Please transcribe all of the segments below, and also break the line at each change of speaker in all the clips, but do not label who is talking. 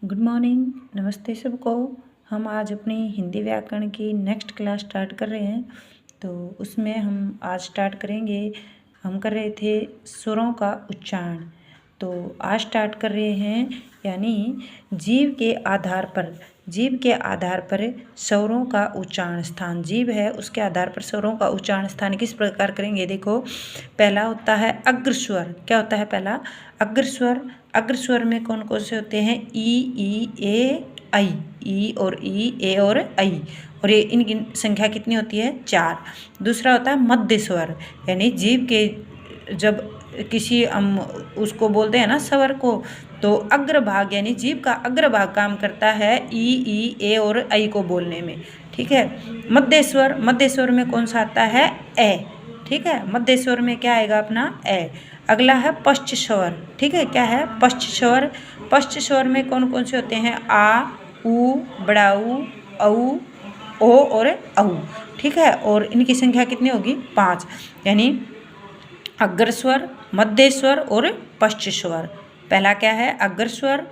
Good morning, नमस्ते सबको। हम आज अपनी हिंदी व्याकरण की नेक्स्ट क्लास स्टार्ट कर रहे हैं। तो उसमें हम आज स्टार्ट करेंगे। हम कर रहे थे स्वरों का उच्चारण, तो आज स्टार्ट कर रहे हैं यानी जीव के आधार पर स्वरों का उच्चारण स्थान। जीव है उसके आधार पर स्वरों का उच्चारण स्थान किस प्रकार करेंगे। देखो, पहला होता है अग्रस्वर। क्या होता है पहला? अग्रस्वर। अग्रस्वर में कौन कौन से होते हैं? ई ए आई। ई और ई, ए और आई, और ये इनकी संख्या कितनी होती है? 4। दूसरा होता है मध्य स्वर, यानी जीव के जब किसी हम उसको बोलते हैं ना स्वर को, तो अग्रभाग यानी जीभ का अग्रभाग काम करता है ई, ए और आई को बोलने में। ठीक है। मध्य स्वर में कौन सा आता है? ए। ठीक है, मध्य स्वर में क्या आएगा अपना? ए। अगला है पश्च स्वर। ठीक है, क्या है? पश्च स्वर। पश्च स्वर में कौन कौन से होते हैं? आ, उ, बड़ा ऊ, औ, ओ और औ। ठीक है, और इनकी संख्या कितनी होगी? 5। यानी अग्रस्वर, मध्य स्वर और पश्च स्वर। पहला क्या है? अग्रस्वर,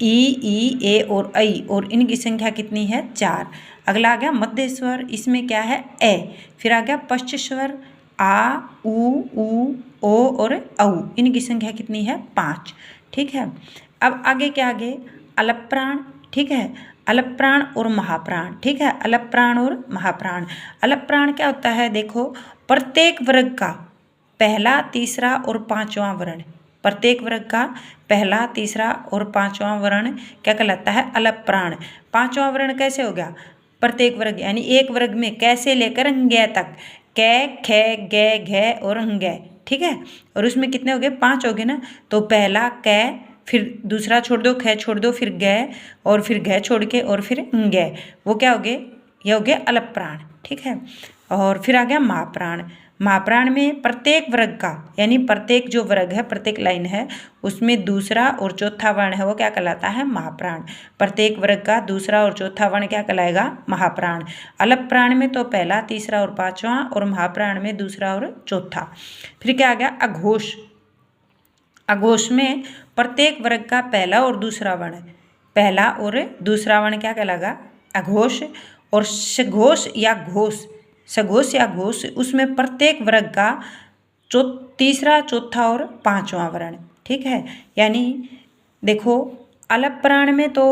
ई, ए और आई, और इनकी संख्या कितनी है? 4। अगला आ गया मध्य स्वर, इसमें क्या है? ए। फिर आ गया पश्च स्वर, आ, उ, ओ और औ, इनकी संख्या कितनी है? 5। ठीक है। अब आगे क्या? आगे अलप प्राण। ठीक है, अलप प्राण और महाप्राण। ठीक है, अलप प्राण और महाप्राण। अलप प्राण क्या होता है? देखो, प्रत्येक वर्ग का पहला, तीसरा और पांचवा वर्ण, प्रत्येक वर्ग का पहला, तीसरा और पांचवा वर्ण क्या कहलाता है? अलप प्राण। पांचवा वर्ण कैसे हो गया? प्रत्येक वर्ग यानी एक वर्ग में कैसे लेकर गे तक, कै, खे, गे, घे और गे। ठीक है, और उसमें कितने हो गए? 5 हो गए ना। तो पहला कै, फिर दूसरा छोड़ दो, खे छोड़ दो, फिर गे, और फिर घे छोड़ के, और फिर गे, वो क्या हो गए? ये हो गए अलप प्राण। ठीक है, और फिर आ गया महाप्राण। महाप्राण में प्रत्येक वर्ग का यानी प्रत्येक जो वर्ग है, प्रत्येक लाइन है, उसमें दूसरा और चौथा वर्ण है, वो क्या कहलाता है? महाप्राण। प्रत्येक वर्ग का दूसरा और चौथा वर्ण क्या कहलाएगा? महाप्राण। अलप प्राण में तो पहला, तीसरा और पांचवा, और महाप्राण में दूसरा और चौथा। फिर क्या आ गया? अघोष। अघोष में प्रत्येक वर्ग का पहला और दूसरा वर्ण, पहला और दूसरा वर्ण क्या कहलाएगा? अघोष। और सघोष या घोष, सघोष या घोष, उसमें प्रत्येक वर्ग का तीसरा, चौथा और पांचवा वर्ण। ठीक है, यानी देखो, अलप प्राण में तो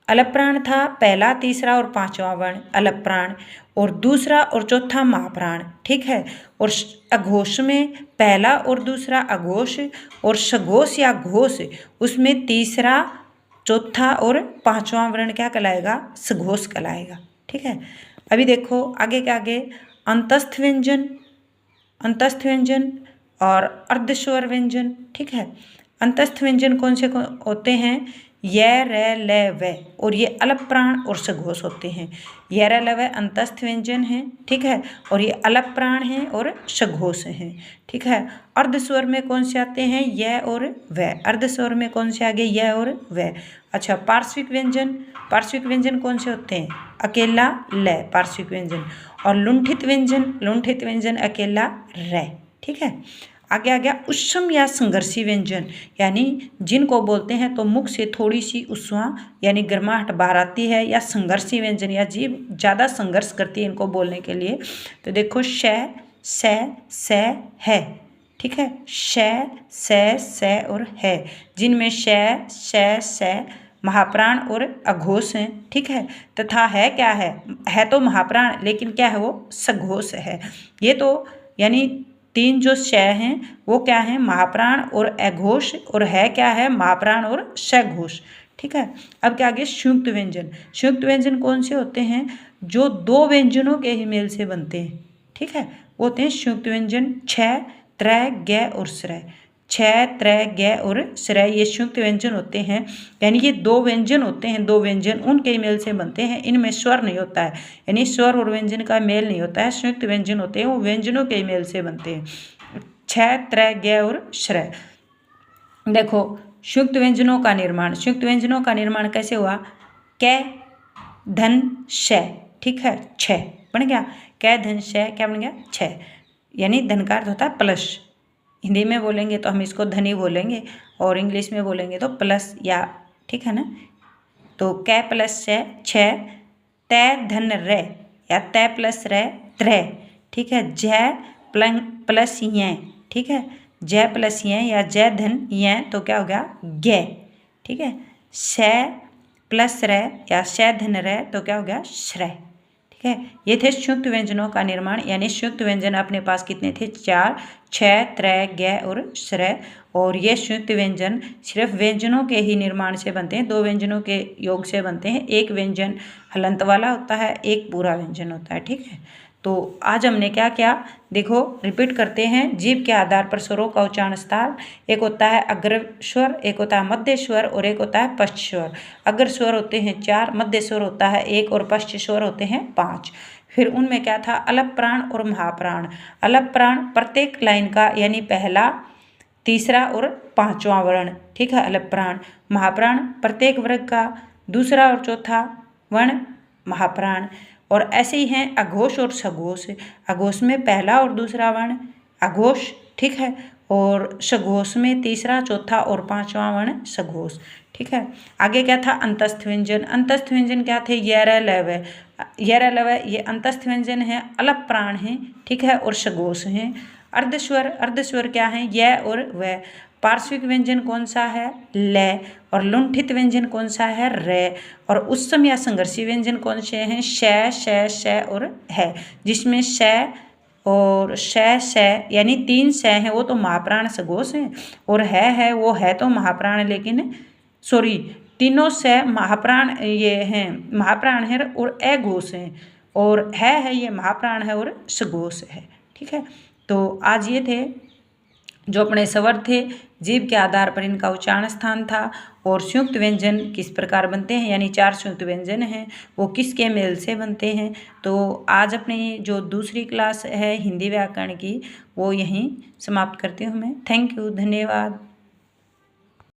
अलप प्राण था पहला, तीसरा और पांचवा वर्ण अलप प्राण, और दूसरा और चौथा महाप्राण। ठीक है, और अघोष में पहला और दूसरा अघोष, और सघोष या घोष, उसमें तीसरा, चौथा और पांचवा वर्ण क्या कहलाएगा? सघोष कहलाएगा। ठीक है, अभी देखो आगे क्या? आगे अंतस्थ व्यंजन, अंतस्थ व्यंजन और अर्धस्वर व्यंजन। ठीक है, अंतस्थ व्यंजन कौन से होते हैं? य, र, ल, व, और ये अलप प्राण और सघोष होते हैं। य, र, ल, व अंतस्थ व्यंजन हैं। ठीक है, और ये अलप प्राण हैं और सघोष हैं। ठीक है, अर्धस्वर में कौन से आते हैं? य और व। अर्धस्वर में कौन से आगे? य और व। अच्छा, पार्श्विक व्यंजन, पार्श्विक व्यंजन कौन से होते हैं? अकेला ल पार्श्विक व्यंजन, और लुंठित व्यंजन, लुंठित व्यंजन अकेला र। ठीक है, आगे आ गया उष्म या संघर्षी व्यंजन, यानी जिनको बोलते हैं तो मुख से थोड़ी सी उष्मा यानी गर्माहट बाहर आती है, या संघर्षी व्यंजन या जीभ ज़्यादा संघर्ष करती है इनको बोलने के लिए। तो देखो, श, से, है। ठीक है, श, से और है, जिनमें से महाप्राण और अघोष हैं। ठीक है, तथा है क्या है तो महाप्राण, लेकिन क्या है? वो सघोष है। ये तो यानी 3 जो श हैं वो क्या है? महाप्राण और अघोष, और है क्या है? महाप्राण और सघोष। ठीक है, अब क्या? आगे संयुक्त व्यंजन। संयुक्त व्यंजन कौन से होते हैं? जो 2 व्यंजनों के ही मेल से बनते हैं। ठीक है, वो होते हैं संयुक्त व्यंजन। छ, त्र, ग और स्र। छ, त्र, ग और स्र, ये संयुक्त व्यंजन होते हैं, यानी ये 2 व्यंजन होते हैं, 2 व्यंजन उनके मेल से बनते हैं, इनमें स्वर नहीं होता है, यानी स्वर और व्यंजन का मेल नहीं होता है। संयुक्त व्यंजन होते हैं, वो व्यंजनों के मेल से बनते हैं। छ, त्र, ग और स्र। देखो, संयुक्त व्यंजनों का निर्माण, संयुक्त व्यंजनों का निर्माण कैसे हुआ? कै, धन, श। ठीक है, छ बन गया। कै, धन, श क्या बन गया? छ, यानी धन का अर्थ होता है प्लस। हिंदी में बोलेंगे तो हम इसको धनी बोलेंगे, और इंग्लिश में बोलेंगे तो प्लस या। ठीक है ना, तो कै प्लस छ, तै धन रे या तै प्लस रे त्रै, ठीक है। जय प्लस य, ठीक है, जय प्लस य या जय धन य तो क्या हो गया गे, ठीक है। श प्लस रे या श धन रे तो क्या हो गया श्रय, ठीक है। ये थे संयुक्त व्यंजनों का निर्माण, यानी संयुक्त व्यंजन अपने पास कितने थे 4, छ, त्रय, ग और श्रय। और ये संयुक्त व्यंजन सिर्फ व्यंजनों के ही निर्माण से बनते हैं, 2 व्यंजनों के योग से बनते हैं। एक व्यंजन हलंत वाला होता है, एक पूरा व्यंजन होता है, ठीक है। तो आज हमने क्या किया देखो, रिपीट करते हैं। जीभ के आधार पर स्वरों का उच्चारण स्थान, एक होता है अग्र स्वर, एक होता है मध्य स्वर और एक होता है पश्च स्वर। अग्र स्वर होते हैं 4, मध्य स्वर होता है 1 और पश्च स्वर होते हैं 5। फिर उनमें क्या था अलप प्राण और महाप्राण। अलप प्राण प्रत्येक लाइन का यानी पहला, तीसरा और 5वां वर्ण, ठीक है, अलप प्राण। महाप्राण प्रत्येक वर्ग का दूसरा और चौथा वर्ण महाप्राण। और ऐसे ही हैं अघोष और सघोष। अघोष में पहला और दूसरा वर्ण अघोष, ठीक है, और सघोष में तीसरा, चौथा और 5वां वर्ण सघोष, ठीक है। आगे क्या था अंतस्थ व्यंजन। अंतस्थ व्यंजन क्या थे यर लव, यर लव ये अंतस्थ व्यंजन है, अलप प्राण है, ठीक है, और सघोष हैं। अर्धस्वर, अर्धस्वर क्या है य और व। पार्श्विक व्यंजन कौन सा है ल, और लुंठित व्यंजन कौन सा है र। और उत्सम या संघर्षी व्यंजन कौन से हैं श, श, श और है, जिसमें श और श यानी 3 श हैं वो तो महाप्राण सघोष हैं, और है वो है तो महाप्राण, लेकिन सॉरी तीनों श महाप्राण ये हैं, महाप्राण है और अघोष हैं, और है ये महाप्राण है और सघोष है, ठीक है। तो आज ये थे जो अपने स्वर थे, जीभ के आधार पर इनका उच्चारण स्थान था, और संयुक्त व्यंजन किस प्रकार बनते हैं, यानी 4 संयुक्त व्यंजन हैं वो किसके मेल से बनते हैं। तो आज अपनी जो दूसरी क्लास है हिंदी व्याकरण की वो यहीं समाप्त करती हूँ मैं। थैंक यू, धन्यवाद।